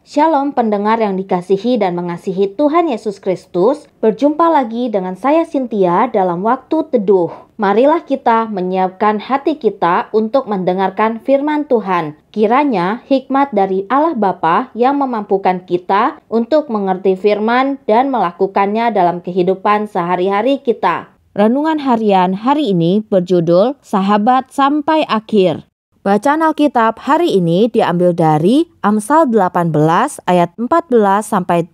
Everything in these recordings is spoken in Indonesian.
Shalom pendengar yang dikasihi dan mengasihi Tuhan Yesus Kristus. Berjumpa lagi dengan saya Cynthia dalam waktu teduh. Marilah kita menyiapkan hati kita untuk mendengarkan firman Tuhan. Kiranya hikmat dari Allah Bapa yang memampukan kita untuk mengerti firman dan melakukannya dalam kehidupan sehari-hari kita. Renungan harian hari ini berjudul Sahabat Sampai Akhir. Bacaan Alkitab hari ini diambil dari Amsal 18 ayat 14-24.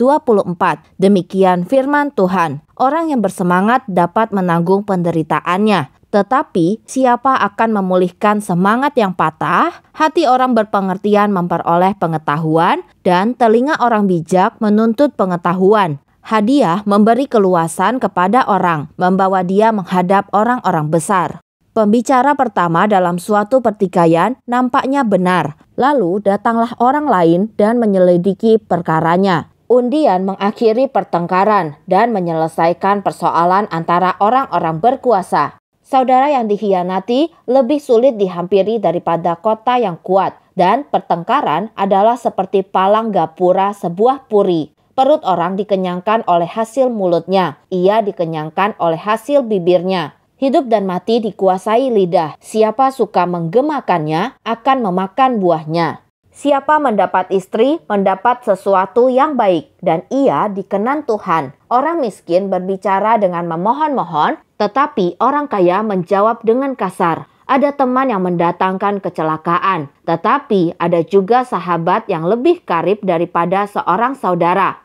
Demikian firman Tuhan. Orang yang bersemangat dapat menanggung penderitaannya. Tetapi siapa akan memulihkan semangat yang patah? Hati orang berpengertian memperoleh pengetahuan dan telinga orang bijak menuntut pengetahuan. Hadiah memberi keluasan kepada orang, membawa dia menghadap orang-orang besar. Pembicara pertama dalam suatu pertikaian nampaknya benar. Lalu datanglah orang lain dan menyelidiki perkaranya. Undian mengakhiri pertengkaran dan menyelesaikan persoalan antara orang-orang berkuasa. Saudara yang dikhianati lebih sulit dihampiri daripada kota yang kuat. Dan pertengkaran adalah seperti palang gapura sebuah puri. Perut orang dikenyangkan oleh hasil mulutnya. Ia dikenyangkan oleh hasil bibirnya. Hidup dan mati dikuasai lidah. Siapa suka menggemakannya akan memakan buahnya. Siapa mendapat istri mendapat sesuatu yang baik dan ia dikenan Tuhan. Orang miskin berbicara dengan memohon-mohon, tetapi orang kaya menjawab dengan kasar. Ada teman yang mendatangkan kecelakaan, tetapi ada juga sahabat yang lebih karib daripada seorang saudara.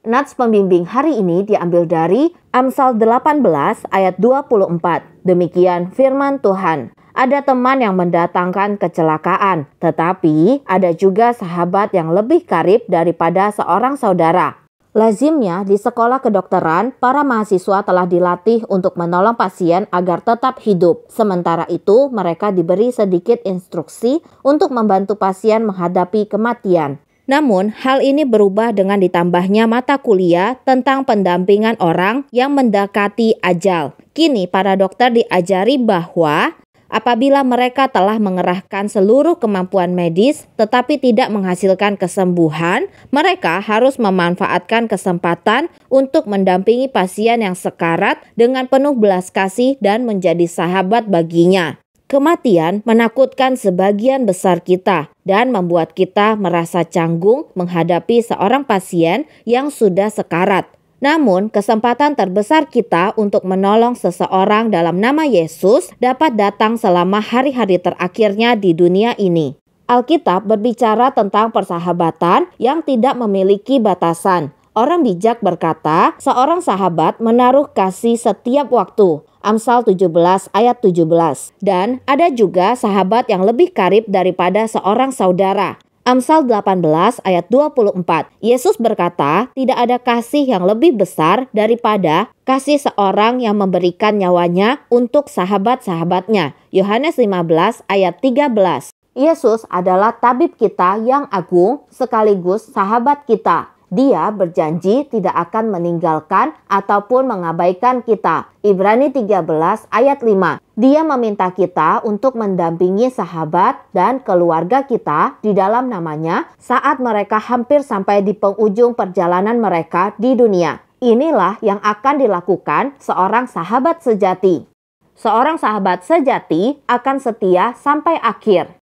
Nats pembimbing hari ini diambil dari Amsal 18 ayat 24. Demikian firman Tuhan. Ada teman yang mendatangkan kecelakaan, tetapi ada juga sahabat yang lebih karib daripada seorang saudara. Lazimnya di sekolah kedokteran, para mahasiswa telah dilatih untuk menolong pasien agar tetap hidup. Sementara itu, mereka diberi sedikit instruksi untuk membantu pasien menghadapi kematian. Namun, hal ini berubah dengan ditambahnya mata kuliah tentang pendampingan orang yang mendekati ajal. Kini, para dokter diajari bahwa apabila mereka telah mengerahkan seluruh kemampuan medis tetapi tidak menghasilkan kesembuhan, mereka harus memanfaatkan kesempatan untuk mendampingi pasien yang sekarat dengan penuh belas kasih dan menjadi sahabat baginya. Kematian menakutkan sebagian besar kita dan membuat kita merasa canggung menghadapi seorang pasien yang sudah sekarat. Namun, kesempatan terbesar kita untuk menolong seseorang dalam nama Yesus dapat datang selama hari-hari terakhirnya di dunia ini. Alkitab berbicara tentang persahabatan yang tidak memiliki batasan. Orang bijak berkata, seorang sahabat menaruh kasih setiap waktu. Amsal 17 ayat 17. Dan ada juga sahabat yang lebih karib daripada seorang saudara. Amsal 18 ayat 24. Yesus berkata, tidak ada kasih yang lebih besar daripada kasih seorang yang memberikan nyawanya untuk sahabat-sahabatnya. Yohanes 15 ayat 13. Yesus adalah tabib kita yang agung sekaligus sahabat kita. Dia berjanji tidak akan meninggalkan ataupun mengabaikan kita. Ibrani 13 ayat 5. Dia meminta kita untuk mendampingi sahabat dan keluarga kita di dalam namanya saat mereka hampir sampai di penghujung perjalanan mereka di dunia. Inilah yang akan dilakukan seorang sahabat sejati. Seorang sahabat sejati akan setia sampai akhir.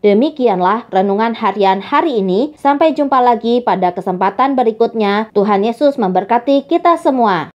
Demikianlah renungan harian hari ini. Sampai jumpa lagi pada kesempatan berikutnya. Tuhan Yesus memberkati kita semua.